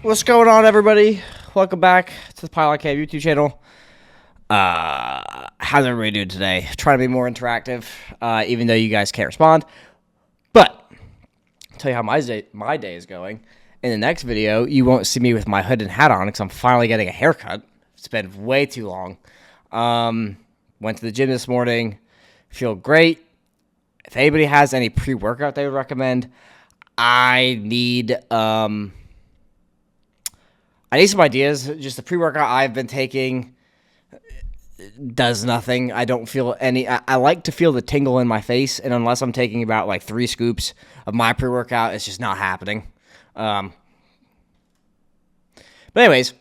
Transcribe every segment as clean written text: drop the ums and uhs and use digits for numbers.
What's going on, everybody? Welcome back to the Pylon YouTube channel. How's everybody doing today? Trying to be more interactive, even though you guys can't respond. But I'll tell you how my day is going. In the next video, you won't see me with my hood and hat on because I'm finally getting a haircut. It's been way too long. Went to the gym this morning. Feel great. If anybody has any pre-workout they would recommend, I need some ideas. Just the pre-workout I've been taking does nothing. I don't feel any. I like to feel the tingle in my face, and unless I'm taking about like 3 scoops of my pre-workout, it's just not happening. But anyways,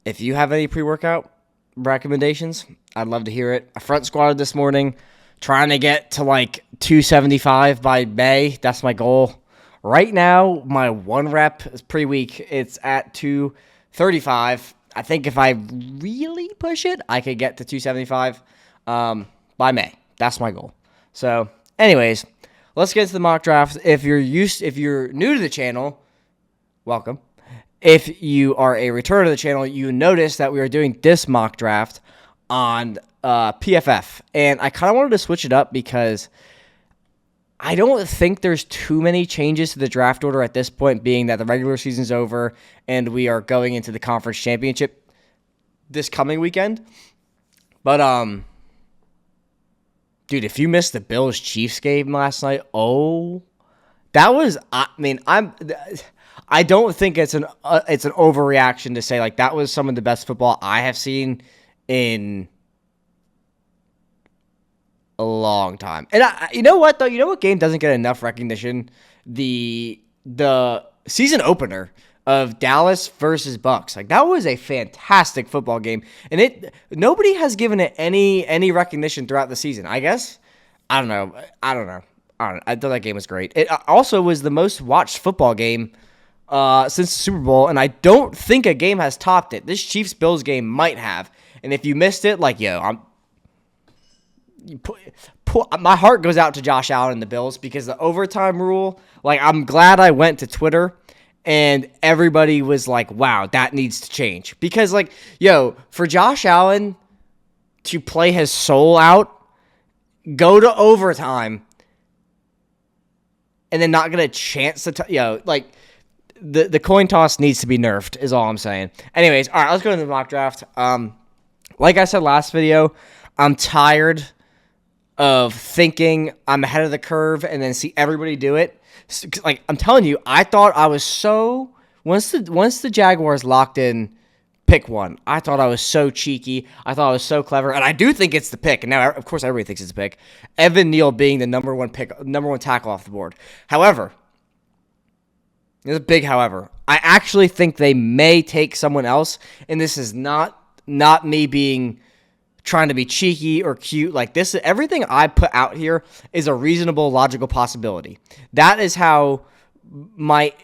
if you have any pre-workout recommendations, I'd love to hear it. I front squatted this morning, trying to get to like 275 by May. That's my goal. Right now, my 1 rep is pretty weak. It's at 235. I think if I really push it, I could get to 275 by May. That's my goal. So, anyways, let's get into the mock draft. If you're new to the channel, welcome. If you are a returner to the channel, you notice that we are doing this mock draft on PFF, and I kind of wanted to switch it up because I don't think there's too many changes to the draft order at this point, being that the regular season's over and we are going into the conference championship this coming weekend. But, dude, if you missed the Bills-Chiefs game last night, that was, I don't think it's an overreaction to say, like, that was some of the best football I have seen in a long time. And you know what, though? You know what game doesn't get enough recognition? The season opener of Dallas versus Bucks. Like, that was a fantastic football game. And nobody has given it any recognition throughout the season. I guess. I don't know. I thought that game was great. It also was the most watched football game since the Super Bowl, and I don't think a game has topped it. This Chiefs-Bills game might have. And if you missed it, like, my heart goes out to Josh Allen and the Bills because the overtime rule, like, I'm glad I went to Twitter and everybody was like, wow, that needs to change. Because, like, for Josh Allen to play his soul out, go to overtime, and then not get a chance to, like, the coin toss needs to be nerfed is all I'm saying. Anyways, all right, let's go into the mock draft. Like I said last video, I'm tired of thinking I'm ahead of the curve and then see everybody do it. Like, I'm telling you, I thought I was so once the Jaguars locked in pick 1, I thought I was so cheeky. I thought I was so clever, and I do think it's the pick. And now, of course, everybody thinks it's the pick. Evan Neal being the number 1 tackle off the board. However, there's a big however. I actually think they may take someone else, and this is not me trying to be cheeky or cute. Like, this, everything I put out here is a reasonable, logical possibility. That is how my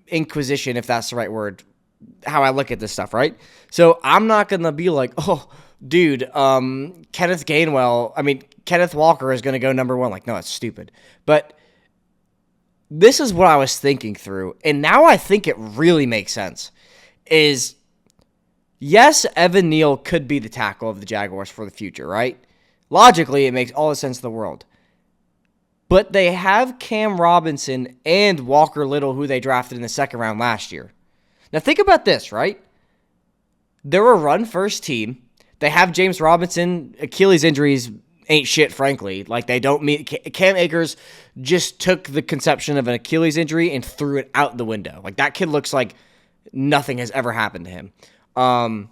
inquisition, if that's the right word, how I look at this stuff, right? So I'm not going to be like, oh, dude, Kenneth Walker is going to go number 1. Like, no, that's stupid. But this is what I was thinking through, and now I think it really makes sense, is yes, Evan Neal could be the tackle of the Jaguars for the future, right? Logically, it makes all the sense in the world. But they have Cam Robinson and Walker Little, who they drafted in the 2nd round last year. Now, think about this, right? They're a run-first team. They have James Robinson. Achilles injuries ain't shit, frankly. Like, they don't mean... Cam Akers just took the conception of an Achilles injury and threw it out the window. Like, that kid looks like nothing has ever happened to him. And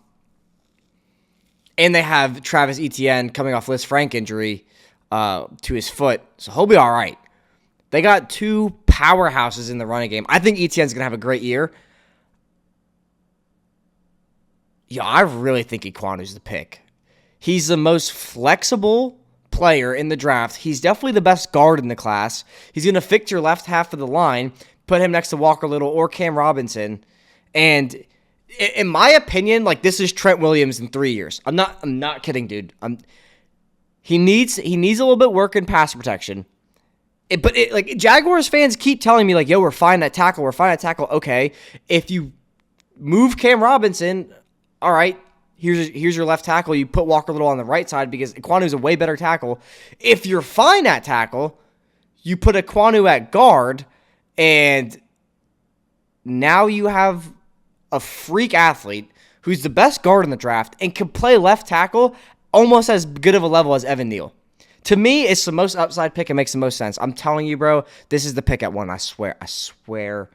they have Travis Etienne coming off Liz Frank injury to his foot, so he'll be all right. They got 2 powerhouses in the running game. I think Etienne's going to have a great year. Yeah, I really think Ekwonu's the pick. He's the most flexible player in the draft. He's definitely the best guard in the class. He's going to fix your left half of the line, put him next to Walker Little or Cam Robinson, and in my opinion, like, this is Trent Williams in 3 years. I'm not kidding, dude. He needs a little bit of work in pass protection. Like Jaguars fans keep telling me like, yo, we're fine at tackle. We're fine at tackle. Okay. If you move Cam Robinson, all right, here's your left tackle. You put Walker Little on the right side because Ekwonu is a way better tackle. If you're fine at tackle, you put Ekwonu at guard, and now you have a freak athlete who's the best guard in the draft and can play left tackle almost as good of a level as Evan Neal. To me, it's the most upside pick. It makes the most sense. I'm telling you, bro, this is the pick at 1. I swear.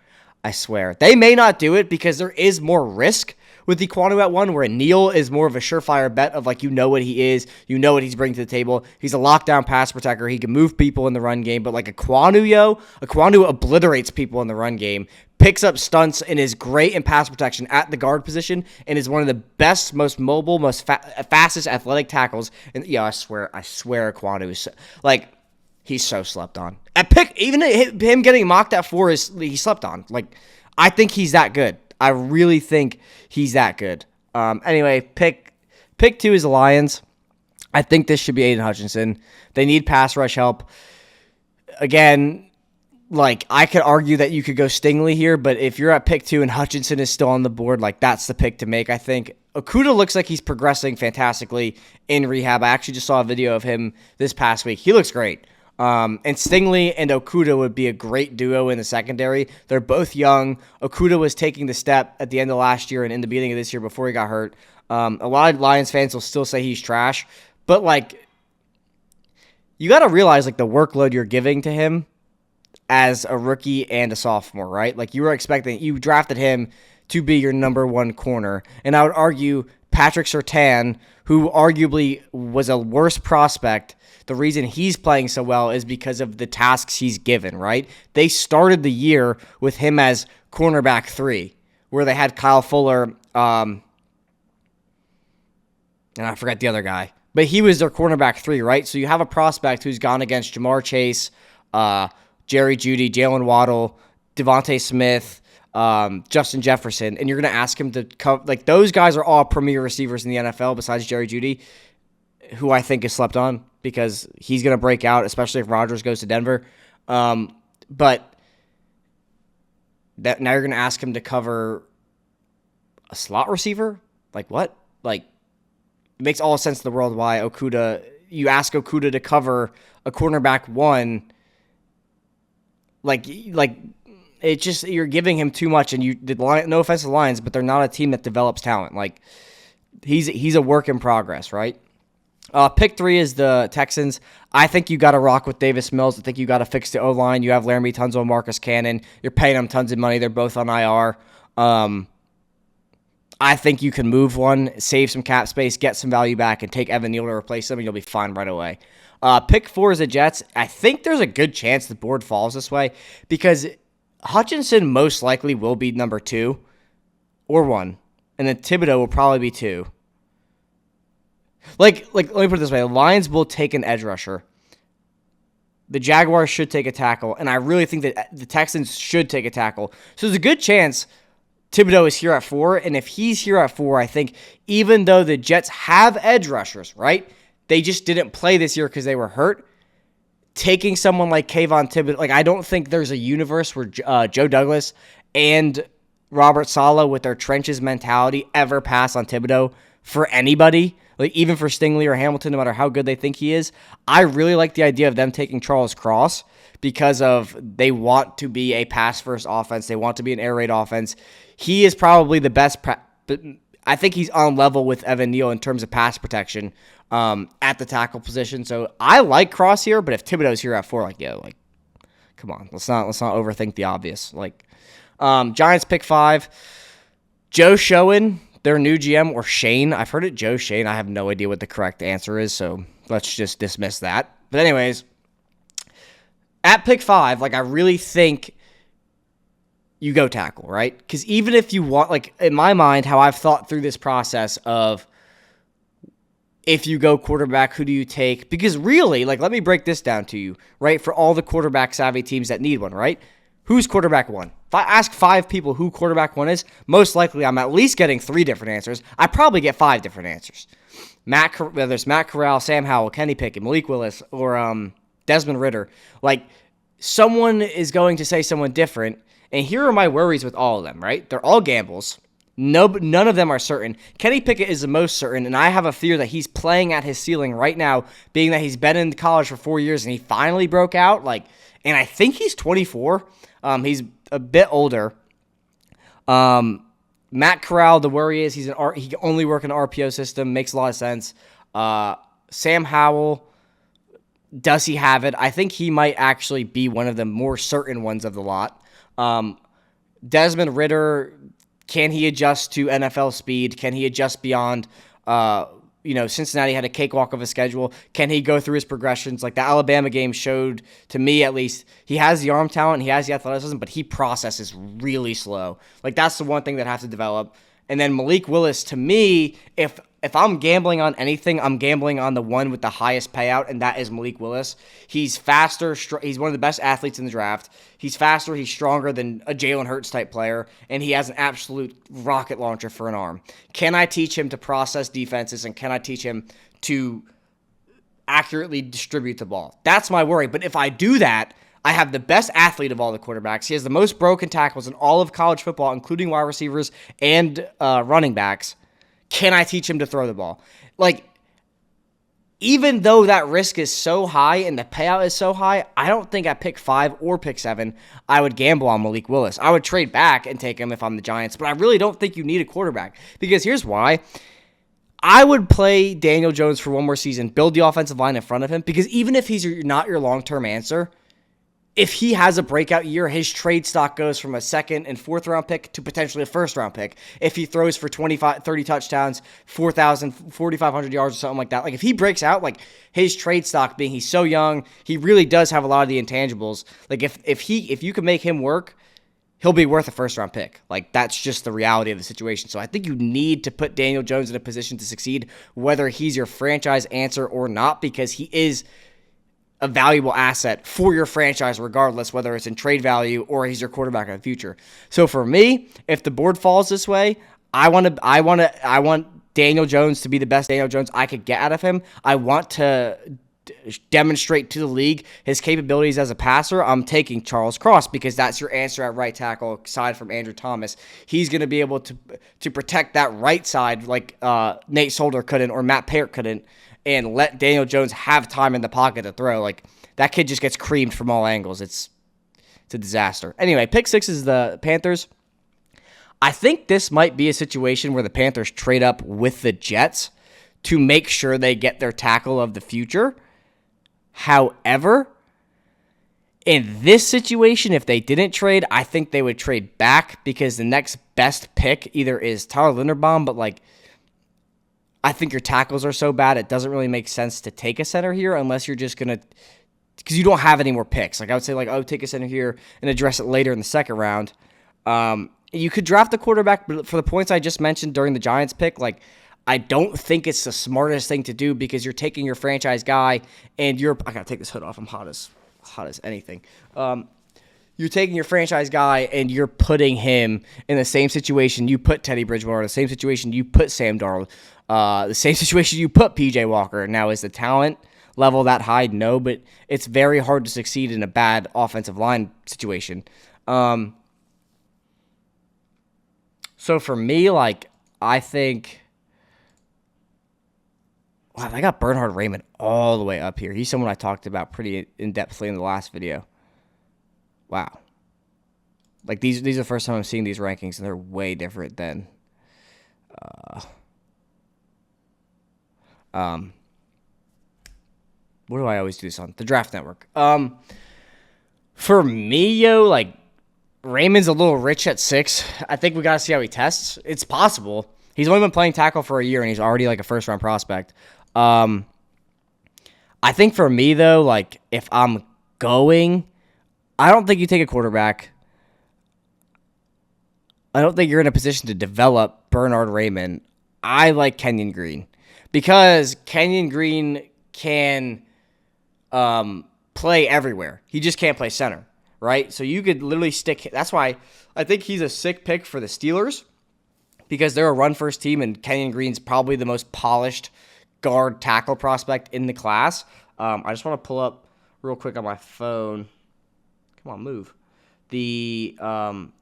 They may not do it because there is more risk with Ekwonu at 1, where Neal is more of a surefire bet of like, you know what he is, you know what he's bringing to the table. He's a lockdown pass protector. He can move people in the run game, but like Ekwonu obliterates people in the run game, picks up stunts, and is great in pass protection at the guard position, and is one of the best, most mobile, most fastest athletic tackles. And yeah, I swear, Ekwonu is like, he's so slept on. At pick, even him getting mocked at 4 he slept on. Like, I think he's that good. I really think he's that good. Anyway, pick 2 is the Lions. I think this should be Aiden Hutchinson. They need pass rush help. Again, like, I could argue that you could go Stingley here, but if you're at pick 2 and Hutchinson is still on the board, like, that's the pick to make, I think. Okudah looks like he's progressing fantastically in rehab. I actually just saw a video of him this past week. He looks great. And Stingley and Okudah would be a great duo in the secondary. They're both young. Okudah was taking the step at the end of last year and in the beginning of this year before he got hurt. A lot of Lions fans will still say he's trash, but like, you got to realize like the workload you're giving to him as a rookie and a sophomore, right? Like, you drafted him to be your number 1 corner. And I would argue Patrick Surtain, who arguably was a worse prospect, the reason he's playing so well is because of the tasks he's given, right? They started the year with him as cornerback 3, where they had Kyle Fuller, and I forgot the other guy, but he was their cornerback 3, right? So you have a prospect who's gone against Jamar Chase, Jerry Jeudy, Jalen Waddle, Devontae Smith, Justin Jefferson, and you're going to ask him to cover, like, those guys are all premier receivers in the NFL besides Jerry Jeudy, who I think is slept on because he's going to break out, especially if Rodgers goes to Denver. But that now you're going to ask him to cover a slot receiver? Like, what? Like, it makes all sense in the world why you ask Okudah to cover a cornerback 1. Like it's just, you're giving him too much, and no offense to the Lions, but they're not a team that develops talent. Like, he's a work in progress, right? Pick 3 is the Texans. I think you got to rock with Davis Mills. I think you got to fix the O-line. You have Laramie Tunsil and Marcus Cannon. You're paying them tons of money. They're both on IR. I think you can move one, save some cap space, get some value back, and take Evan Neal to replace them, and you'll be fine right away. Pick 4 is the Jets. I think there's a good chance the board falls this way because Hutchinson most likely will be number 2 or 1, and then Thibodeau will probably be 2. Like, let me put it this way. The Lions will take an edge rusher. The Jaguars should take a tackle, and I really think that the Texans should take a tackle. So there's a good chance Thibodeau is here at 4, and if he's here at 4, I think even though the Jets have edge rushers, right, they just didn't play this year because they were hurt, taking someone like Kayvon Thibodeau, like, I don't think there's a universe where Joe Douglas and Robert Saleh with their trenches mentality ever pass on Thibodeau for anybody. Like, even for Stingley or Hamilton, no matter how good they think he is. I really like the idea of them taking Charles Cross because they want to be a pass-first offense. They want to be an air raid offense. He is probably the best, but I think he's on level with Evan Neal in terms of pass protection at the tackle position. So I like Cross here, but if Thibodeau's here at 4, like, yo, like, come on, let's not overthink the obvious. Like, Giants pick 5, Joe Schoen, their new GM, or Shane. I've heard it Joe Shane. I have no idea what the correct answer is, so let's just dismiss that. But anyways, at pick 5, like, I really think you go tackle, right? Because even if you want, like, in my mind, how I've thought through this process of if you go quarterback, who do you take? Because really, like, let me break this down to you, right? For all the quarterback-savvy teams that need one, right? Who's quarterback 1? If I ask 5 people who quarterback 1 is, most likely I'm at least getting 3 different answers. I probably get 5 different answers. Whether it's Matt Corral, Sam Howell, Kenny Pickett, Malik Willis, or Desmond Ritter. Like, someone is going to say someone different. And here are my worries with all of them, right? They're all gambles. None of them are certain. Kenny Pickett is the most certain, and I have a fear that he's playing at his ceiling right now, being that he's been in college for 4 years and he finally broke out. And I think he's 24. He's a bit older. Matt Corral, the worry is he can only work in an RPO system. Makes a lot of sense. Sam Howell, does he have it? I think he might actually be one of the more certain ones of the lot. Desmond Ritter, can he adjust to NFL speed? Can he adjust beyond, Cincinnati had a cakewalk of a schedule. Can he go through his progressions? Like the Alabama game showed, to me at least, he has the arm talent, he has the athleticism, but he processes really slow. Like that's the one thing that has to develop. And then Malik Willis, to me, if I'm gambling on anything, I'm gambling on the one with the highest payout, and that is Malik Willis. He's faster. He's one of the best athletes in the draft. He's faster. He's stronger than a Jalen Hurts type player, and he has an absolute rocket launcher for an arm. Can I teach him to process defenses, and can I teach him to accurately distribute the ball? That's my worry. But if I do that, I have the best athlete of all the quarterbacks. He has the most broken tackles in all of college football, including wide receivers and running backs. Can I teach him to throw the ball? Even though that risk is so high and the payout is so high, I don't think at pick 5 or pick 7, I would gamble on Malik Willis. I would trade back and take him if I'm the Giants, but I really don't think you need a quarterback. Because here's why. I would play Daniel Jones for one more season, build the offensive line in front of him, because even if he's not your long-term answer, if he has a breakout year, his trade stock goes from a 2nd and 4th round pick to potentially a 1st round pick. If he throws for 30 touchdowns, 4,500 yards or something like that. If he breaks out, his trade stock being he's so young, he really does have a lot of the intangibles. If you can make him work, he'll be worth a 1st round pick. That's just the reality of the situation. So I think you need to put Daniel Jones in a position to succeed, whether he's your franchise answer or not, because he is a valuable asset for your franchise regardless, whether it's in trade value or he's your quarterback in the future. So for me, if the board falls this way, I want Daniel Jones to be the best Daniel Jones I could get out of him. I want to demonstrate to the league his capabilities as a passer. I'm taking Charles Cross because that's your answer at right tackle aside from Andrew Thomas. He's going to be able to protect that right side like Nate Solder couldn't or Matt Peart couldn't, and let Daniel Jones have time in the pocket to throw. That kid just gets creamed from all angles. It's a disaster. Anyway, pick 6 is the Panthers. I think this might be a situation where the Panthers trade up with the Jets to make sure they get their tackle of the future. However, in this situation, if they didn't trade, I think they would trade back because the next best pick either is Tyler Linderbaum, but I think your tackles are so bad, it doesn't really make sense to take a center here unless you're just going to, because you don't have any more picks. I would say, take a center here and address it later in the 2nd round. You could draft the quarterback, but for the points I just mentioned during the Giants pick, I don't think it's the smartest thing to do because you're taking your franchise guy and I got to take this hood off. I'm hot as anything. You're taking your franchise guy and you're putting him in the same situation you put Teddy Bridgewater, the same situation you put Sam Darnold, the same situation you put P.J. Walker. Now, is the talent level that high? No, but it's very hard to succeed in a bad offensive line situation. So for me, I think... Wow, I got Bernhard Raymond all the way up here. He's someone I talked about pretty in-depthly in the last video. Wow. These are the first time I'm seeing these rankings, and they're way different than... what do I always do this on? The Draft Network. For me, Raymond's a little rich at 6. I think we got to see how he tests. It's possible. He's only been playing tackle for a year, and he's already a 1st-round prospect. I think for me, though, if I'm going... I don't think you take a quarterback. I don't think you're in a position to develop Bernhard Raymond. I like Kenyon Green because Kenyon Green can play everywhere. He just can't play center, right? So you could literally stick. That's why I think he's a sick pick for the Steelers because they're a run-first team, and Kenyon Green's probably the most polished guard tackle prospect in the class. I just want to pull up real quick on my phone. Come on, move. The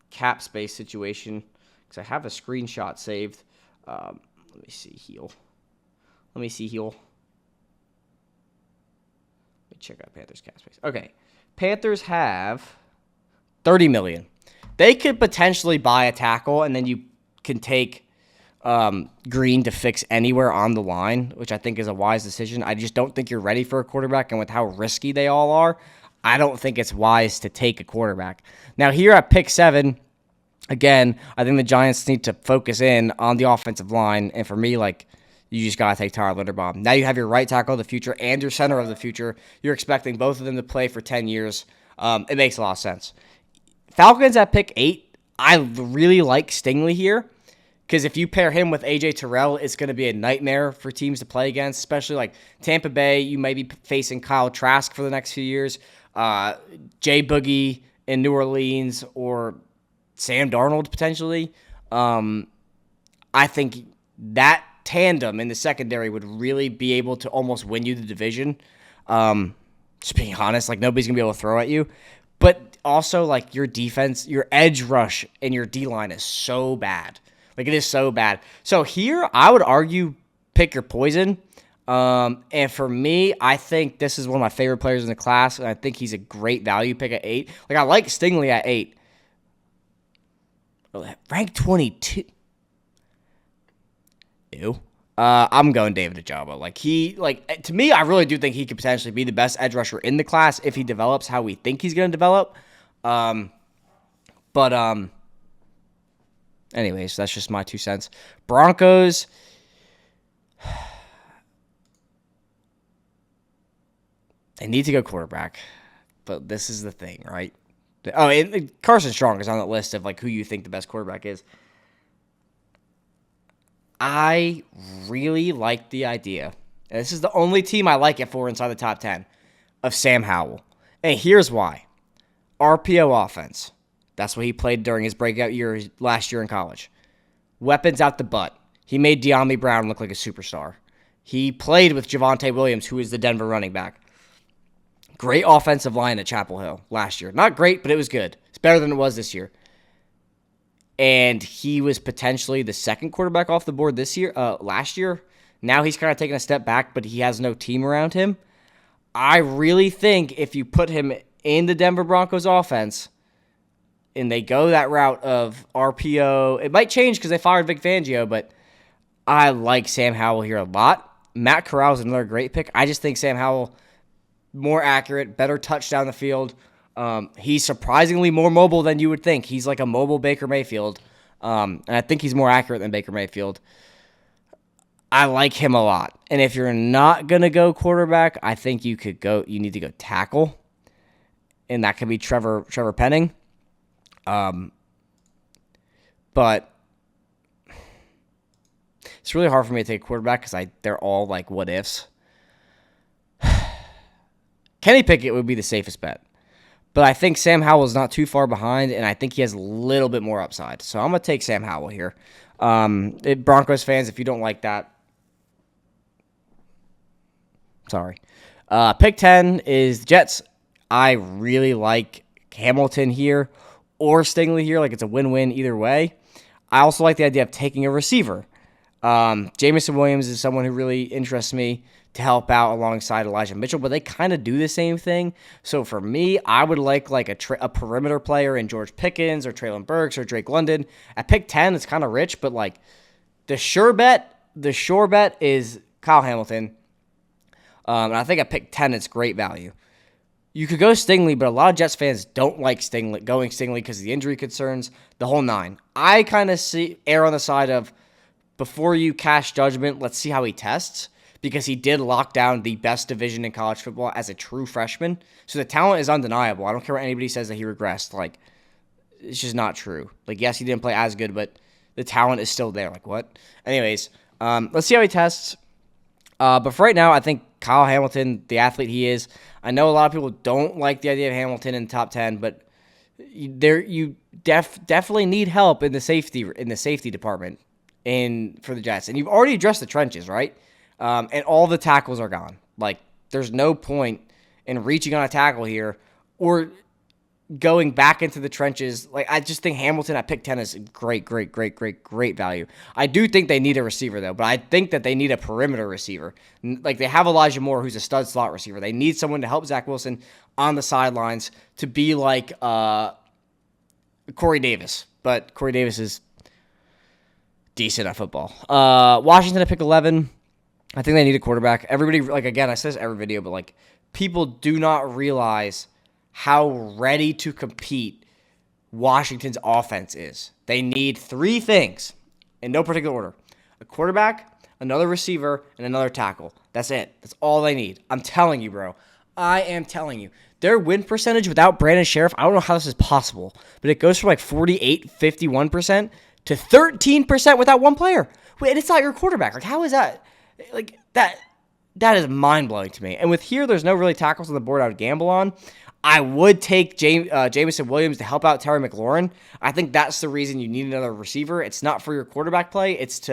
cap space situation, because I have a screenshot saved. Let me see heal. Let me check out Panthers cap space. Okay, Panthers have $30 million. They could potentially buy a tackle, and then you can take Green to fix anywhere on the line, which I think is a wise decision. I just don't think you're ready for a quarterback, and with how risky they all are, I don't think it's wise to take a quarterback. Now, here at pick 7, again, I think the Giants need to focus in on the offensive line, and for me, you just got to take Tyler Linderbaum. Now you have your right tackle of the future and your center of the future. You're expecting both of them to play for 10 years. It makes a lot of sense. Falcons at pick 8, I really like Stingley here, because if you pair him with A.J. Terrell, it's going to be a nightmare for teams to play against, especially like Tampa Bay. You may be facing Kyle Trask for the next few years, Jay Boogie in New Orleans, or Sam Darnold potentially. I think that tandem in the secondary would really be able to almost win you the division. Just being honest, nobody's going to be able to throw at you. But also, your defense, your edge rush and your D-line is so bad. It is so bad. So here, I would argue pick your poison. And for me, I think this is one of my favorite players in the class, and I think he's a great value pick at 8. I like Stingley at 8. Ranked 22. Ew. I'm going David Ojabo. To me, I really do think he could potentially be the best edge rusher in the class if he develops how we think he's going to develop. Anyways, that's just my 2 cents. Broncos. They need to go quarterback, but this is the thing, right? Oh, and Carson Strong is on that list of who you think the best quarterback is. I really like the idea, and this is the only team I like it for inside the top 10, of Sam Howell. And here's why. RPO offense. That's what he played during his breakout year last year in college. Weapons out the butt. He made De'Ami Brown look like a superstar. He played with Javonte Williams, who is the Denver running back. Great offensive line at Chapel Hill last year. Not great, but it was good. It's better than it was this year. And he was potentially the second quarterback off the board last year. Now he's kind of taking a step back, but he has no team around him. I really think if you put him in the Denver Broncos offense and they go that route of RPO, it might change because they fired Vic Fangio, but I like Sam Howell here a lot. Matt Corral is another great pick. I just think Sam Howell, more accurate, better touch down the field. He's surprisingly more mobile than you would think. He's like a mobile Baker Mayfield. And I think he's more accurate than Baker Mayfield. I like him a lot. And if you're not going to go quarterback, I think you need to go tackle. And that could be Trevor Penning. But it's really hard for me to take a quarterback because they're all what ifs. Kenny Pickett would be the safest bet. But I think Sam Howell is not too far behind, and I think he has a little bit more upside. So I'm going to take Sam Howell here. Broncos fans, if you don't like that, sorry. Pick 10 is the Jets. I really like Hamilton here or Stingley here. It's a win-win either way. I also like the idea of taking a receiver. Jamison Williams is someone who really interests me to help out alongside Elijah Mitchell, but they kind of do the same thing. So for me, I would like a perimeter player in George Pickens or Traylon Burks or Drake London. At pick 10, it's kind of rich, but the sure bet is Kyle Hamilton. And I think at pick 10, it's great value. You could go Stingley, but a lot of Jets fans don't like going Stingley because of the injury concerns, the whole 9. I kind of err on the side of before you cast judgment, let's see how he tests, because he did lock down the best division in college football as a true freshman. So the talent is undeniable. I don't care what anybody says that he regressed. It's just not true. Yes, he didn't play as good, but the talent is still there. What? Anyways, let's see how he tests. But for right now, I think Kyle Hamilton, the athlete he is, I know a lot of people don't like the idea of Hamilton in the top 10, but you definitely need help in the safety department for the Jets. And you've already addressed the trenches, right? And all the tackles are gone. There's no point in reaching on a tackle here, or going back into the trenches. Like, I just think Hamilton at pick 10 is great value. I do think they need a receiver, though, but I think that they need a perimeter receiver. Like, they have Elijah Moore, who's a stud slot receiver. They need someone to help Zach Wilson on the sidelines to be like Corey Davis. But Corey Davis is decent at football. Washington at pick 11. I think they need a quarterback. Everybody, like, again, I say this every video, but, like, people do not realize how ready to compete Washington's offense is. They need 3 things in no particular order: a quarterback, another receiver, and another tackle. That's it. That's all they need. I'm telling you, bro. I am telling you. Their win percentage without Brandon Sheriff, I don't know how this is possible, but it goes from like 51% to 13% without one player. Wait, and it's not your quarterback. Like, how is that? Like, that is mind-blowing to me. And with here, there's no really tackles on the board I would gamble on. I would take Jameson Williams to help out Terry McLaurin. I think that's the reason you need another receiver. It's not for your quarterback play. It's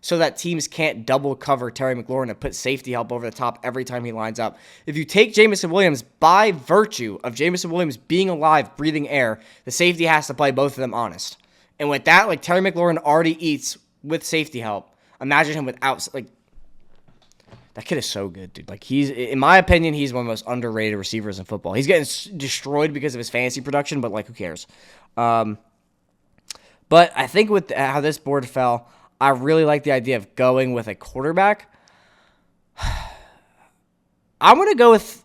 so that teams can't double cover Terry McLaurin and put safety help over the top every time he lines up. If you take Jameson Williams, by virtue of Jameson Williams being alive, breathing air, the safety has to play both of them honest. And with that, like, Terry McLaurin already eats with safety help. Imagine him without, like, that kid is so good, dude. Like, in my opinion, he's one of the most underrated receivers in football. He's getting destroyed because of his fantasy production, but, like, who cares? But I think with how this board fell, I really like the idea of going with a quarterback. I'm going to go with...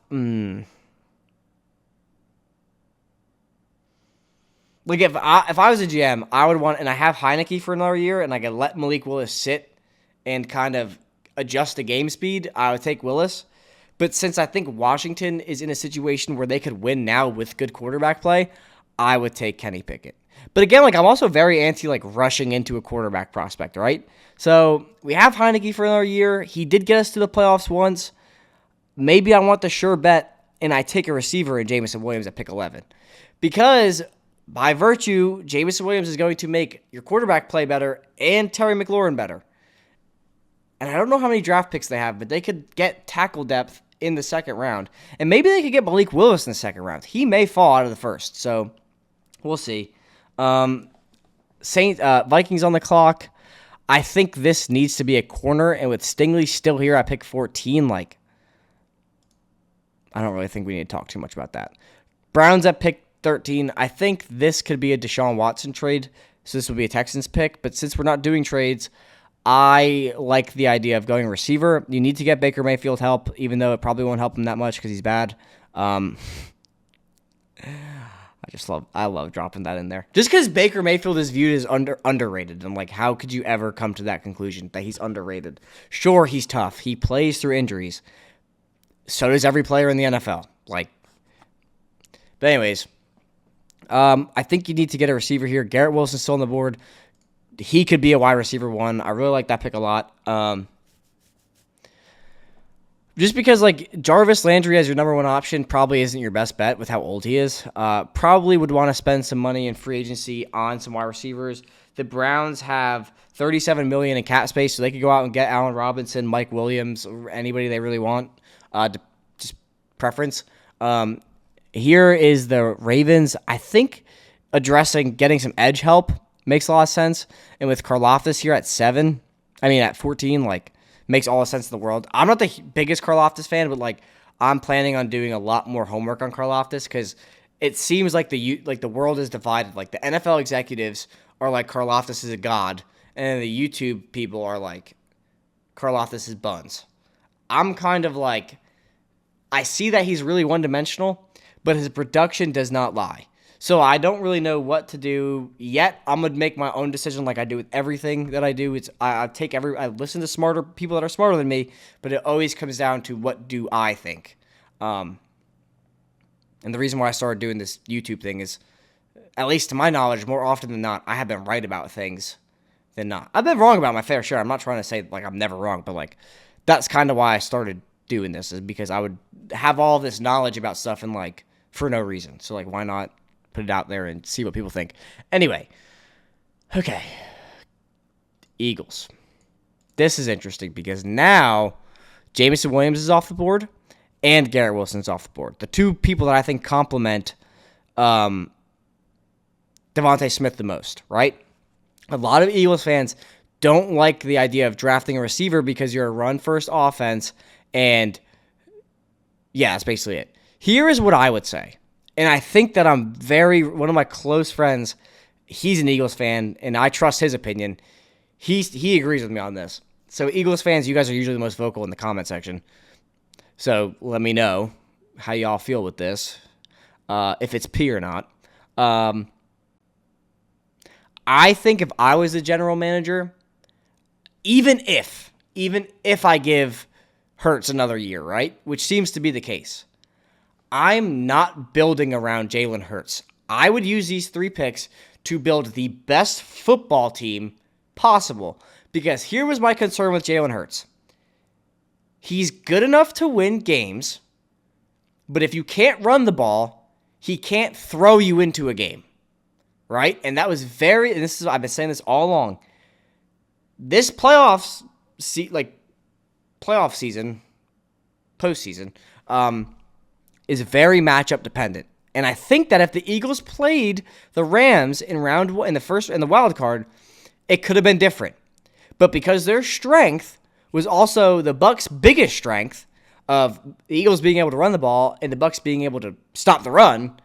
Like, if I was a GM, I would want... And I have Heineke for another year, and I could let Malik Willis sit and kind of adjust the game speed, I would take Willis. But since I think Washington is in a situation where they could win now with good quarterback play, I would take Kenny Pickett. But again, like, I'm also very anti, like, rushing into a quarterback prospect, right? So we have Heineke for another year. He did get us to the playoffs once. Maybe I want the sure bet, and I take a receiver in Jameson Williams at pick 11. Because by virtue, Jameson Williams is going to make your quarterback play better and Terry McLaurin better. And I don't know how many draft picks they have, but they could get tackle depth in the second round. And maybe they could get Malik Willis in the second round. He may fall out of the first, so we'll see. Vikings on the clock. I think this needs to be a corner, and with Stingley still here at pick 14, like, I don't really think we need to talk too much about that. Browns at pick 13. I think this could be a Deshaun Watson trade, so this would be a Texans pick. But since we're not doing trades, I like the idea of going receiver. You need to get Baker Mayfield help, even though it probably won't help him that much because he's bad. I love dropping that in there. Just because Baker Mayfield is viewed as underrated. I'm like, how could you ever come to that conclusion that he's underrated? Sure, he's tough. He plays through injuries. So does every player in the NFL. Like, but anyways, I think you need to get a receiver here. Garrett Wilson's still on the board. He could be a wide receiver 1. I really like that pick a lot. Just because, like, Jarvis Landry as your number 1 option probably isn't your best bet with how old he is. Probably would want to spend some money in free agency on some wide receivers. The Browns have $37 million in cap space, so they could go out and get Allen Robinson, Mike Williams, or anybody they really want. Just preference. Here is the Ravens. I think getting some edge help makes a lot of sense. And with Karlaftis here at 14, like, makes all the sense in the world. I'm not the biggest Karlaftis fan, but, like, I'm planning on doing a lot more homework on Karlaftis because it seems like the world is divided. Like, the NFL executives are like, Karlaftis is a god, and the YouTube people are like, Karlaftis is buns. I'm kind of like, I see that he's really one-dimensional, but his production does not lie. So I don't really know what to do yet. I'm going to make my own decision like I do with everything that I do. I listen to smarter people that are smarter than me, but it always comes down to what do I think. And the reason why I started doing this YouTube thing is, at least to my knowledge, more often than not, I have been right about things than not. I've been wrong about my fair share. I'm not trying to say, like, I'm never wrong, but, like, that's kind of why I started doing this, is because I would have all this knowledge about stuff and, like, for no reason. So, like, why not put it out there and see what people think? Anyway, okay. Eagles. This is interesting because now Jameson Williams is off the board and Garrett Wilson's off the board. The two people that I think complement Devontae Smith the most, right? A lot of Eagles fans don't like the idea of drafting a receiver because you're a run-first offense, and yeah, that's basically it. Here is what I would say, and I think that one of my close friends, he's an Eagles fan, and I trust his opinion. He agrees with me on this. So Eagles fans, you guys are usually the most vocal in the comment section. So let me know how y'all feel with this, if it's P or not. I think if I was the general manager, even if I give Hurts another year, right, which seems to be the case, I'm not building around Jalen Hurts. I would use these 3 picks to build the best football team possible. Because here was my concern with Jalen Hurts. He's good enough to win games, but if you can't run the ball, he can't throw you into a game. Right? And that was I've been saying this all along. This playoff season, postseason, is very matchup dependent. And I think that if the Eagles played the Rams in the wild card, it could have been different. But because their strength was also the Bucs' biggest strength of the Eagles being able to run the ball and the Bucs being able to stop the run,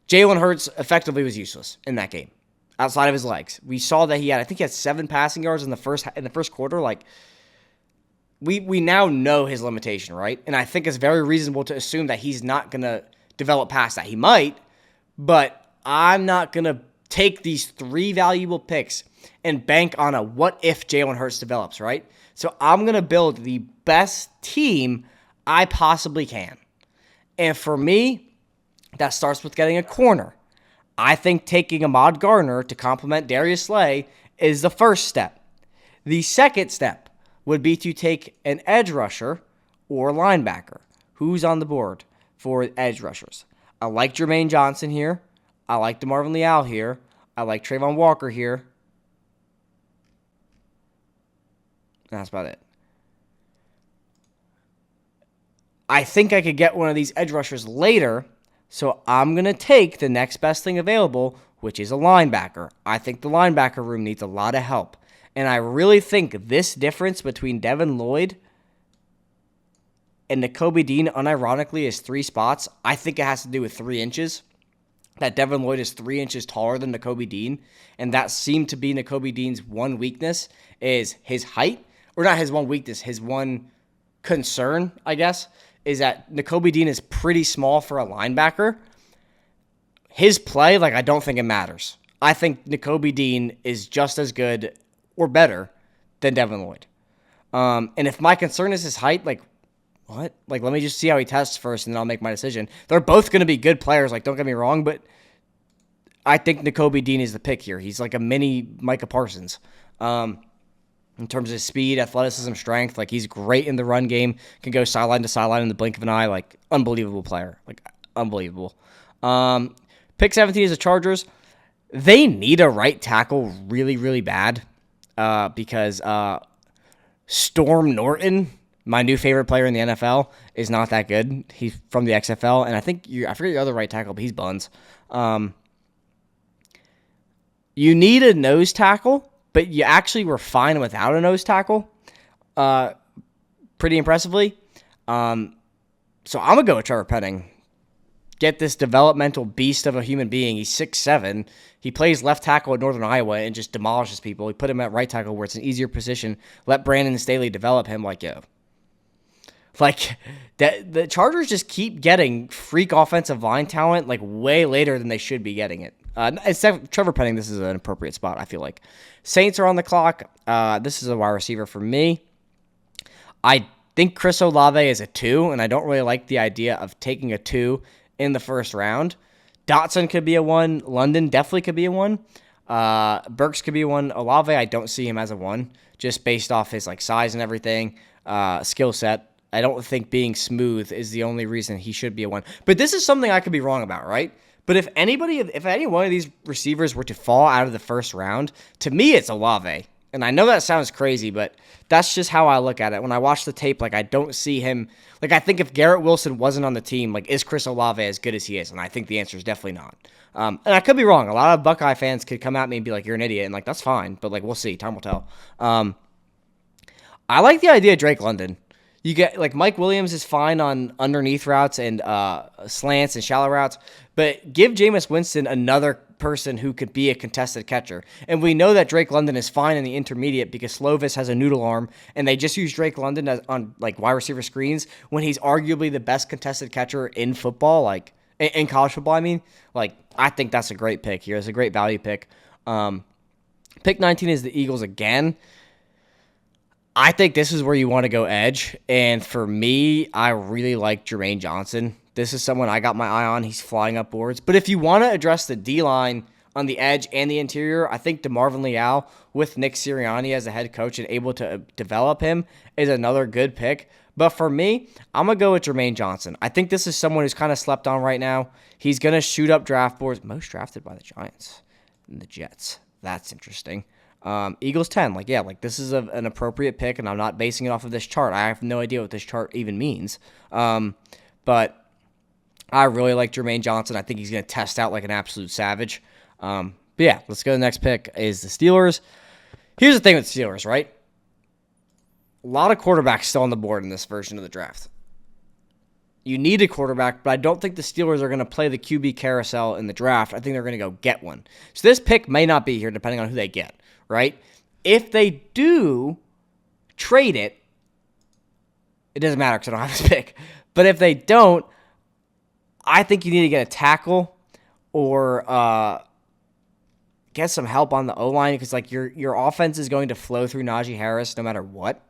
Jalen Hurts effectively was useless in that game outside of his legs. We saw that he had 7 passing yards in the first quarter. Like, we now know his limitation, right? And I think it's very reasonable to assume that he's not going to develop past that. He might, but I'm not going to take these 3 valuable picks and bank on a what if Jalen Hurts develops, right? So I'm going to build the best team I possibly can. And for me, that starts with getting a corner. I think taking Ahmad Gardner to complement Darius Slay is the first step. The second step would be to take an edge rusher or linebacker. Who's on the board for edge rushers? I like Jermaine Johnson here. I like DeMarvin Leal here. I like Trayvon Walker here. That's about it. I think I could get one of these edge rushers later, so I'm going to take the next best thing available, which is a linebacker. I think the linebacker room needs a lot of help. And I really think this difference between Devin Lloyd and Nakobe Dean, unironically, is 3 spots. I think it has to do with 3 inches. That Devin Lloyd is 3 inches taller than Nakobe Dean, and that seemed to be Nakobe Dean's one weakness, is his height. Or not his one weakness, his one concern, I guess, is that Nakobe Dean is pretty small for a linebacker. His play, I don't think it matters. I think Nakobe Dean is just as good or better than Devin Lloyd. And if my concern is his height, what? Let me just see how he tests first, and then I'll make my decision. They're both going to be good players, don't get me wrong, but I think Nakobe Dean is the pick here. He's like a mini Micah Parsons. In terms of speed, athleticism, strength, he's great in the run game, can go sideline to sideline in the blink of an eye, unbelievable player, unbelievable. Pick 17 is the Chargers. They need a right tackle really, really bad because Storm Norton, my new favorite player in the NFL, is not that good. He's from the XFL, and I forget your other right tackle, but he's buns. You need a nose tackle, but you actually were fine without a nose tackle, pretty impressively. So I'm going to go with Trevor Penning. Get this developmental beast of a human being. He's 6'7". He plays left tackle at Northern Iowa and just demolishes people. We put him at right tackle where it's an easier position. Let Brandon Staley develop him the Chargers just keep getting freak offensive line talent way later than they should be getting it. Trevor Penning, this is an appropriate spot, I feel like. Saints are on the clock. This is a wide receiver for me. I think Chris Olave is a 2, and I don't really like the idea of taking a 2 in the first round. Dotson could be a 1. London definitely could be a 1. Burks could be a 1. Olave, I don't see him as a 1, just based off his size and everything, skill set. I don't think being smooth is the only reason he should be a 1. But this is something I could be wrong about, right? But if any one of these receivers were to fall out of the first round, to me it's Olave. And I know that sounds crazy, but that's just how I look at it. When I watch the tape, like, I don't see him. Like, I think if Garrett Wilson wasn't on the team, like, is Chris Olave as good as he is? And I think the answer is definitely not. And I could be wrong. A lot of Buckeye fans could come at me and be like, you're an idiot. And, like, that's fine. But, like, we'll see. Time will tell. I like the idea of Drake London. You get, like, Mike Williams is fine on underneath routes and slants and shallow routes, but give Jameis Winston another person who could be a contested catcher. And we know that Drake London is fine in the intermediate because Slovis has a noodle arm, and they just use Drake London on, like, wide receiver screens when he's arguably the best contested catcher in football, like, in college football, I mean. Like, I think that's a great pick here. It's a great value pick. Pick 19 is the Eagles again. I think this is where you want to go edge. And for me, I really like Jermaine Johnson. This is someone I got my eye on. He's flying up boards. But if you want to address the D-line on the edge and the interior, I think DeMarvin Leal with Nick Sirianni as the head coach and able to develop him is another good pick. But for me, I'm going to go with Jermaine Johnson. I think this is someone who's kind of slept on right now. He's going to shoot up draft boards. Most drafted by the Giants and the Jets. That's interesting. Eagles 10, this is an appropriate pick, and I'm not basing it off of this chart. I have no idea what this chart even means. But I really like Jermaine Johnson. I think he's going to test out like an absolute savage. But yeah, let's go to the next pick is the Steelers. Here's the thing with the Steelers, right? A lot of quarterbacks still on the board in this version of the draft. You need a quarterback, but I don't think the Steelers are going to play the QB carousel in the draft. I think they're going to go get one. So this pick may not be here depending on who they get. Right? If they do trade it, it doesn't matter because I don't have this pick. But if they don't, I think you need to get a tackle or get some help on the O-line because like your offense is going to flow through Najee Harris no matter what.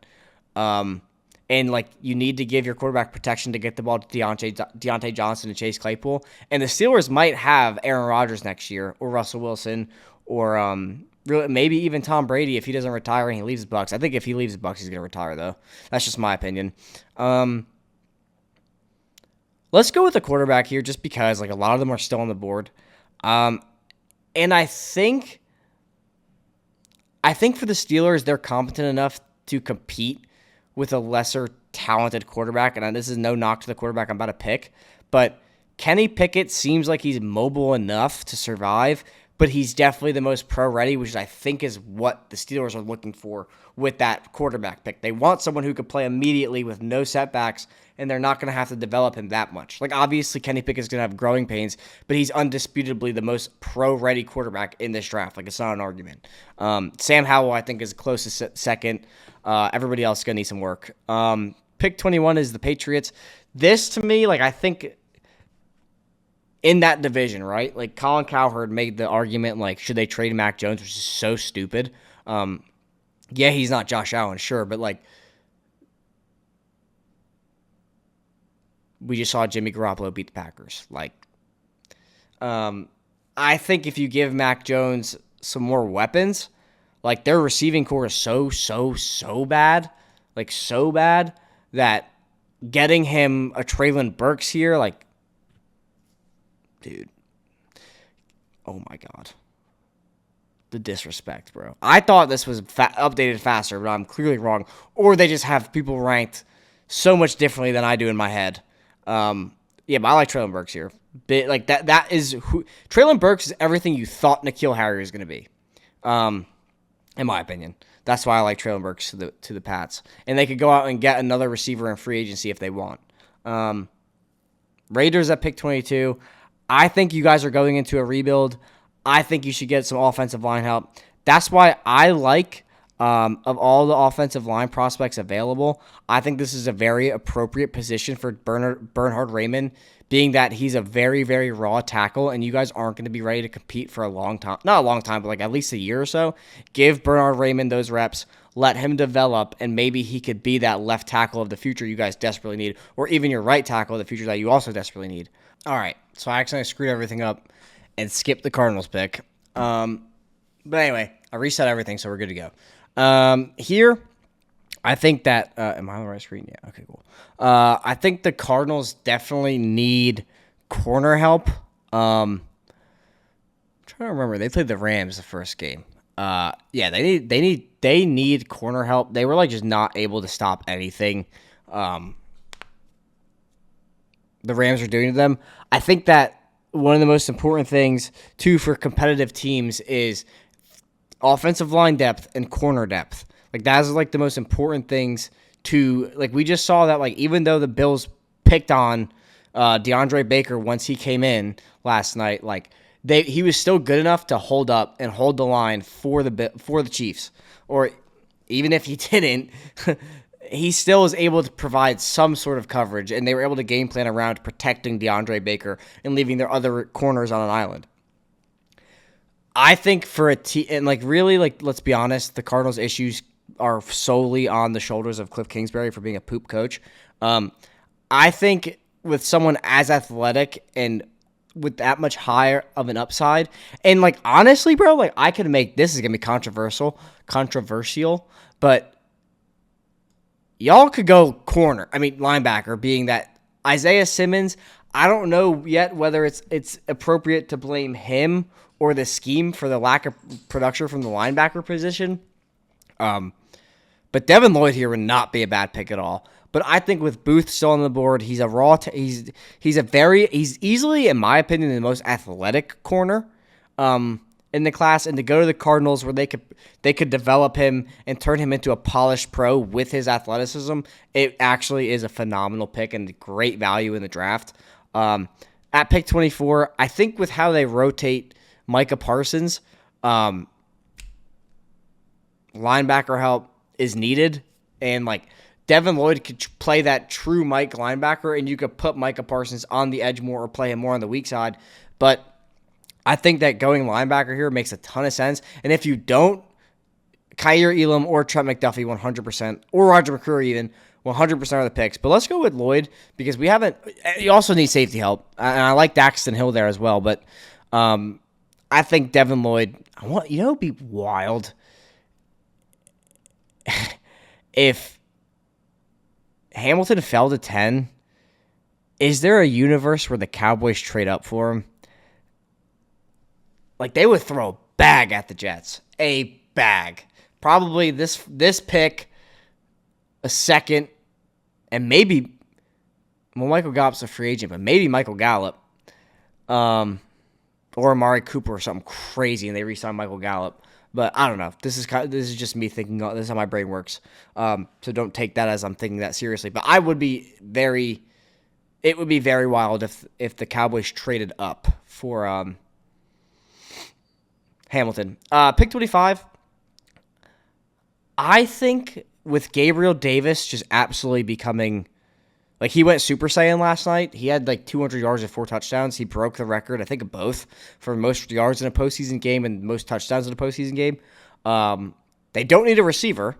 And like you need to give your quarterback protection to get the ball to Deontay Johnson and Chase Claypool. And the Steelers might have Aaron Rodgers next year or Russell Wilson or maybe even Tom Brady if he doesn't retire and he leaves the Bucs. I think if he leaves the Bucs, he's going to retire, though. That's just my opinion. Let's go with the quarterback here just because like a lot of them are still on the board. And I think for the Steelers, they're competent enough to compete with a lesser talented quarterback. And this is no knock to the quarterback I'm about to pick. But Kenny Pickett seems like he's mobile enough to survive, but he's definitely the most pro-ready, which I think is what the Steelers are looking for with that quarterback pick. They want someone who could play immediately with no setbacks, and they're not going to have to develop him that much. Like, obviously, Kenny Pickett's going to have growing pains, but he's undisputably the most pro-ready quarterback in this draft. Like, it's not an argument. Sam Howell, I think, is close to second. Everybody else is going to need some work. Pick 21 is the Patriots. This, to me, like, I think in that division, right? Like Colin Cowherd made the argument, like, should they trade Mac Jones, which is so stupid. Yeah, he's not Josh Allen, sure, but like we just saw Jimmy Garoppolo beat the Packers. Like, I think if you give Mac Jones some more weapons, like their receiving core is so bad, like so bad that getting him a Treylon Burks here, like, dude, oh my God. The disrespect, bro. I thought this was updated faster, but I'm clearly wrong. Or they just have people ranked so much differently than I do in my head. Yeah, but I like Treylon Burks here. Like that is who Treylon Burks is everything you thought N'Keal Harry was going to be. In my opinion. That's why I like Treylon Burks to the Pats. And they could go out and get another receiver in free agency if they want. Raiders at pick 22. I think you guys are going into a rebuild. I think you should get some offensive line help. That's why I like, of all the offensive line prospects available, I think this is a very appropriate position for Bernhard Raymond, being that he's a very, very raw tackle, and you guys aren't going to be ready to compete for a long time. Not a long time, but like at least a year or so. Give Bernhard Raymond those reps. Let him develop, and maybe he could be that left tackle of the future you guys desperately need, or even your right tackle of the future that you also desperately need. All right, so I accidentally screwed everything up and skipped the Cardinals pick. But anyway, I reset everything, so we're good to go. Here, I think that am I on the right screen? Yeah, okay, cool. I think the Cardinals definitely need corner help. I'm trying to remember. They played the Rams the first game. Yeah, they need corner help. They were like just not able to stop anything the Rams are doing to them. I think that one of the most important things too for competitive teams is offensive line depth and corner depth. Like that's like the most important things to like. We just saw that like even though the Bills picked on DeAndre Baker once he came in last night, like he was still good enough to hold up and hold the line for the Chiefs. Or even if he didn't, he still was able to provide some sort of coverage, and they were able to game plan around protecting DeAndre Baker and leaving their other corners on an island. I think for a team, and like really, like let's be honest, the Cardinals' issues are solely on the shoulders of Cliff Kingsbury for being a poop coach. I think with someone as athletic and with that much higher of an upside, and like honestly, bro, like I could make this is gonna be controversial, but y'all could go linebacker, being that Isaiah Simmons. I don't know yet whether it's appropriate to blame him or the scheme for the lack of production from the linebacker position. But Devin Lloyd here would not be a bad pick at all. But I think with Booth still on the board, he's a he's easily, in my opinion, the most athletic corner in the class. And to go to the Cardinals where they could develop him and turn him into a polished pro with his athleticism, it actually is a phenomenal pick and great value in the draft. At pick 24, I think with how they rotate Micah Parsons, linebacker help is needed, and like Devin Lloyd could play that true Mike linebacker, and you could put Micah Parsons on the edge more or play him more on the weak side. But I think that going linebacker here makes a ton of sense. And if you don't, Kaiir Elam or Trent McDuffie 100%, or Roger McCreary even 100% of the picks. But let's go with Lloyd because you also need safety help. And I like Daxton Hill there as well. But I think Devin Lloyd, it'd be wild if Hamilton fell to 10. Is there a universe where the Cowboys trade up for him? Like, they would throw a bag at the Jets. A bag. Probably this pick, a second, and maybe, Michael Gallup's a free agent, but maybe Michael Gallup, or Amari Cooper or something crazy, and they re-sign Michael Gallup. But I don't know. This is just me thinking. This is how my brain works. So don't take that as I'm thinking that seriously. But it would be very wild if the Cowboys traded up for Hamilton. Pick 25. I think with Gabriel Davis just absolutely becoming, like, he went Super Saiyan last night. He had like 200 yards and 4 touchdowns. He broke the record, I think, of both for most yards in a postseason game and most touchdowns in a postseason game. They don't need a receiver.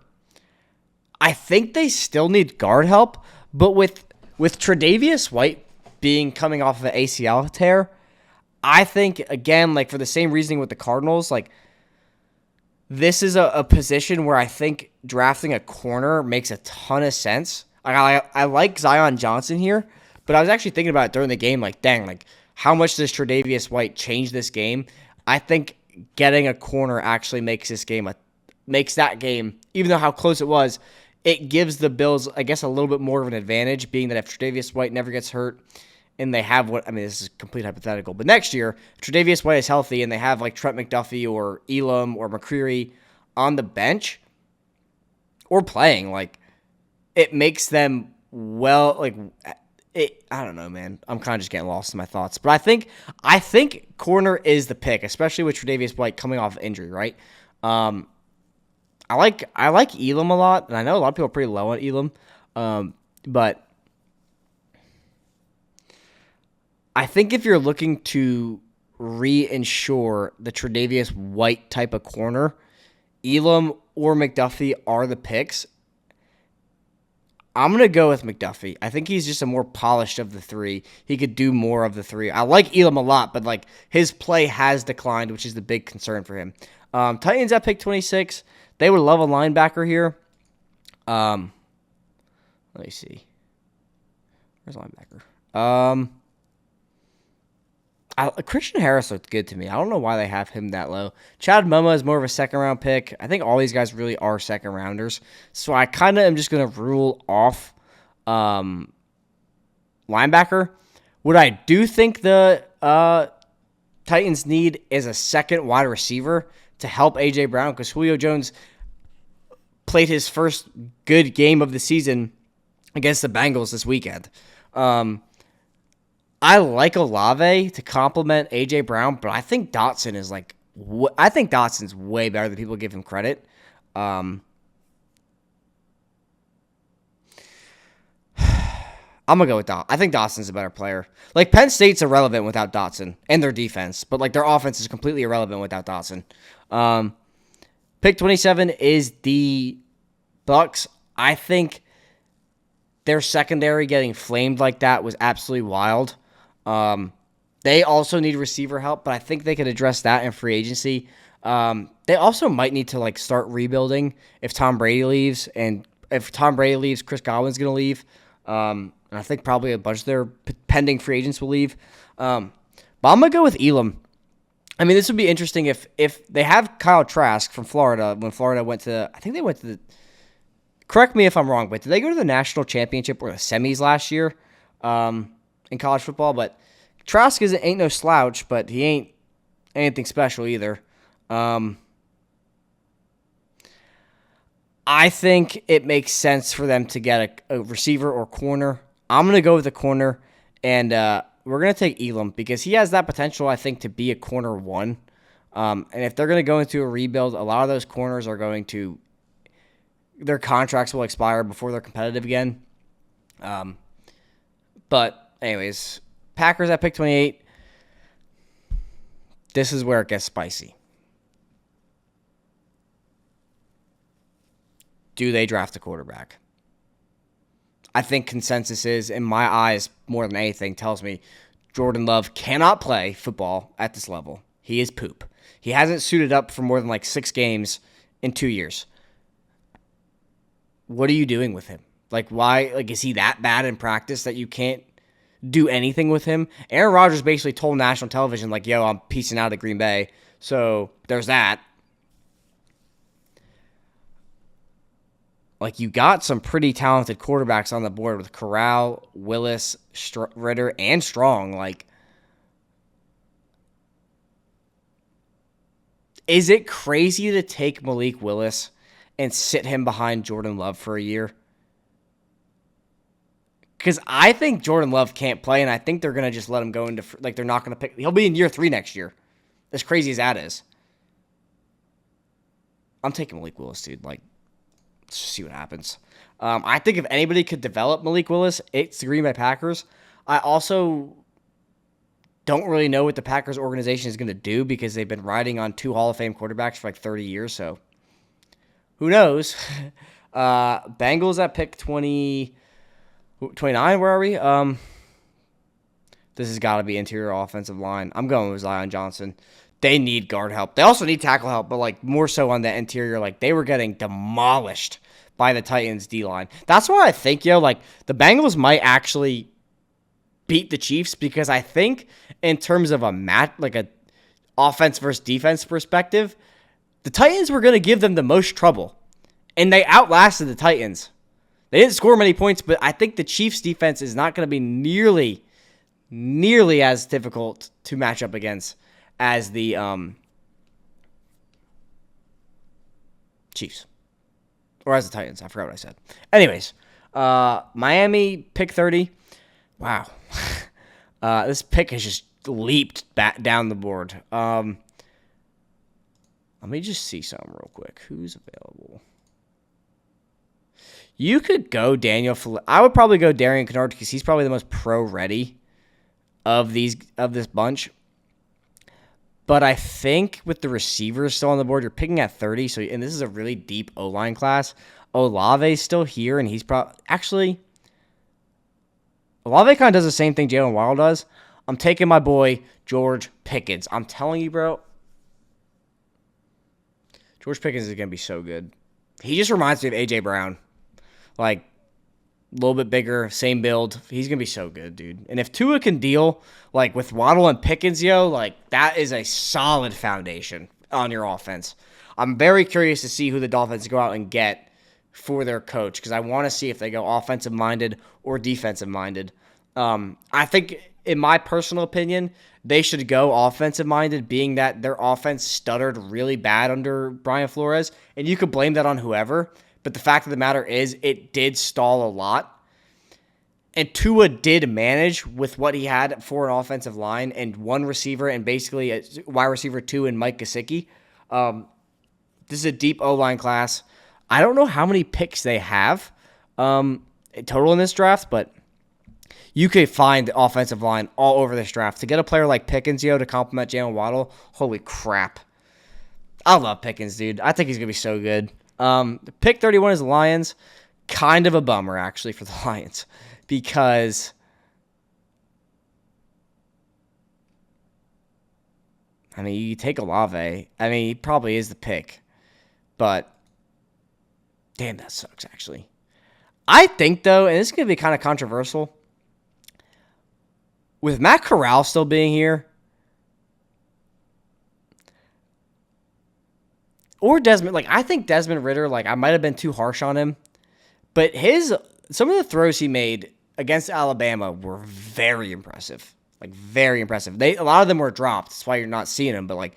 I think they still need guard help, but with Tre'Davious White coming off of an ACL tear, I think, again, like for the same reasoning with the Cardinals, like this is a position where I think drafting a corner makes a ton of sense. I like Zion Johnson here, but I was actually thinking about it during the game, like, dang, like how much does Tre'Davious White change this game? I think getting a corner actually makes that game, even though how close it was, it gives the Bills, I guess, a little bit more of an advantage, being that if Tre'Davious White never gets hurt, and they have this is complete hypothetical, but next year, Tre'Davious White is healthy, and they have like Trent McDuffie or Elam or McCreary on the bench or playing, like, it makes them I don't know, man. I'm kind of just getting lost in my thoughts. But I think corner is the pick, especially with Tre'Davious White coming off injury, right? I like Elam a lot, and I know a lot of people are pretty low on Elam. But I think if you're looking to reinsure the Tre'Davious White type of corner, Elam or McDuffie are the picks. I'm going to go with McDuffie. I think he's just a more polished of the three. He could do more of the three. I like Elam a lot, but like his play has declined, which is the big concern for him. Titans at pick 26. They would love a linebacker here. Let me see. Where's linebacker? Christian Harris looked good to me. I don't know why they have him that low. Chad Muma is more of a second-round pick. I think all these guys really are second-rounders. So I kind of am just going to rule off linebacker. What I do think the Titans need is a second wide receiver to help A.J. Brown, because Julio Jones played his first good game of the season against the Bengals this weekend. I like Olave to complement A.J. Brown, but I think Dotson is I think Dotson's way better than people give him credit. I'm going to go with Dotson. I think Dotson's a better player. Like, Penn State's irrelevant without Dotson and their defense, but, like, their offense is completely irrelevant without Dotson. Pick 27 is the Bucks. I think their secondary getting flamed like that was absolutely wild. They also need receiver help, but I think they could address that in free agency. They also might need to, like, start rebuilding if Tom Brady leaves, and if Tom Brady leaves, Chris Godwin's going to leave. And I think probably a bunch of their pending free agents will leave. But I'm going to go with Elam. I mean, this would be interesting if they have Kyle Trask from Florida, when Florida went to, I think they went to the, correct me if I'm wrong, but did they go to the national championship or the semis last year in college football? But Trask ain't no slouch, but he ain't anything special either. I think it makes sense for them to get a receiver or corner. I'm going to go with the corner, and we're going to take Elam because he has that potential, I think, to be a corner one. And if they're going to go into a rebuild, a lot of those corners are going to, their contracts will expire before they're competitive again. But anyways, Packers at pick 28. This is where it gets spicy. Do they draft a quarterback? I think consensus is, in my eyes, more than anything, tells me Jordan Love cannot play football at this level. He is poop. He hasn't suited up for more than like 6 games in 2 years. What are you doing with him? Like, why? Like, is he that bad in practice that you can't do anything with him? Aaron Rodgers basically told national television, like, yo, I'm peacing out at Green Bay. So there's that. Like, you got some pretty talented quarterbacks on the board with Corral, Willis, Ritter, and Strong. Like, is it crazy to take Malik Willis and sit him behind Jordan Love for a year? Because I think Jordan Love can't play, and I think they're going to just let him go into, like, they're not going to pick. He'll be in year 3 next year. As crazy as that is. I'm taking Malik Willis, dude. Like, let's just see what happens. I think if anybody could develop Malik Willis, it's the Green Bay Packers. I also don't really know what the Packers organization is going to do because they've been riding on 2 Hall of Fame quarterbacks for like 30 years, so who knows? Bengals at pick 29, where are we? This has got to be interior offensive line. I'm going with Zion Johnson. They need guard help. They also need tackle help, but like more so on the interior. Like, they were getting demolished by the Titans D-line. That's why I think, like, the Bengals might actually beat the Chiefs, because I think in terms of a offense versus defense perspective, the Titans were going to give them the most trouble, and they outlasted the Titans. They didn't score many points, but I think the Chiefs' defense is not going to be nearly as difficult to match up against as the Chiefs. Or as the Titans. I forgot what I said. Anyways, Miami, pick 30. Wow. This pick has just leaped back down the board. Let me just see something real quick. Who's available? You could go Daniel. I would probably go Darian Kennard because he's probably the most pro-ready of this bunch. But I think with the receivers still on the board, you're picking at 30. So, and this is a really deep O-line class. Olave's still here, and he's actually, Olave kind of does the same thing Jalen Waddle does. I'm taking my boy George Pickens. I'm telling you, bro. George Pickens is going to be so good. He just reminds me of A.J. Brown. Like, little bit bigger, same build. He's going to be so good, dude. And if Tua can deal, like, with Waddle and Pickens, like, that is a solid foundation on your offense. I'm very curious to see who the Dolphins go out and get for their coach, because I want to see if they go offensive-minded or defensive-minded. I think, in my personal opinion, they should go offensive-minded, being that their offense stuttered really bad under Brian Flores, and you could blame that on whoever, but the fact of the matter is it did stall a lot, and Tua did manage with what he had for an offensive line and one receiver and basically a wide receiver 2 in Mike Gesicki. This is a deep O-line class. I don't know how many picks they have total in this draft, but you could find the offensive line all over this draft. To get a player like Pickens, to complement Jalen Waddle, holy crap. I love Pickens, dude. I think he's going to be so good. Pick 31 is the Lions. Kind of a bummer, actually, for the Lions. Because I mean, you take Olave. I mean, he probably is the pick. But damn, that sucks, actually. I think, though, and this is going to be kind of controversial, with Matt Corral still being here, or Desmond, I think Desmond Ritter, I might have been too harsh on him, but some of the throws he made against Alabama were very impressive. Very impressive. A lot of them were dropped. That's why you're not seeing them, but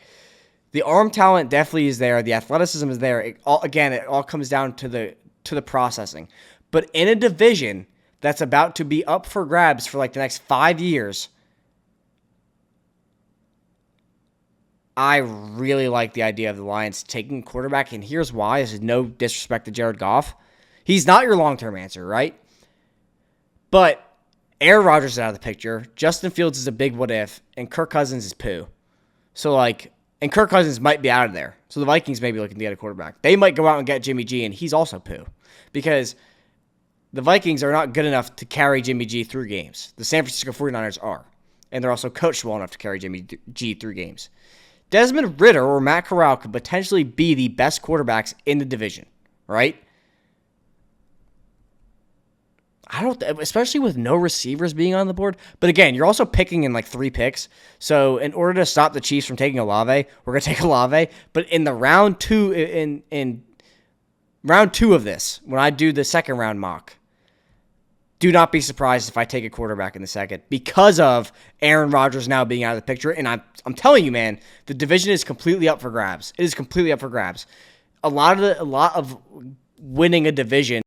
the arm talent definitely is there. The athleticism is there. It all comes down to the processing. But in a division that's about to be up for grabs for the next 5 years, I really like the idea of the Lions taking a quarterback, and here's why. This is no disrespect to Jared Goff. He's not your long-term answer, right? But Aaron Rodgers is out of the picture. Justin Fields is a big what-if, and Kirk Cousins is poo. So, and Kirk Cousins might be out of there. So the Vikings may be looking to get a quarterback. They might go out and get Jimmy G, and he's also poo. Because the Vikings are not good enough to carry Jimmy G through games. The San Francisco 49ers are. And they're also coached well enough to carry Jimmy G through games. Desmond Ritter or Matt Corral could potentially be the best quarterbacks in the division, right? Especially with no receivers being on the board. But again, you're also picking in 3 picks. So in order to stop the Chiefs from taking Olave, we're going to take Olave. But in the round 2, in round 2 of this, when I do the second round mock, do not be surprised if I take a quarterback in the second because of Aaron Rodgers now being out of the picture. And I'm telling you, man, the division is completely up for grabs. It is completely up for grabs. A lot of winning a division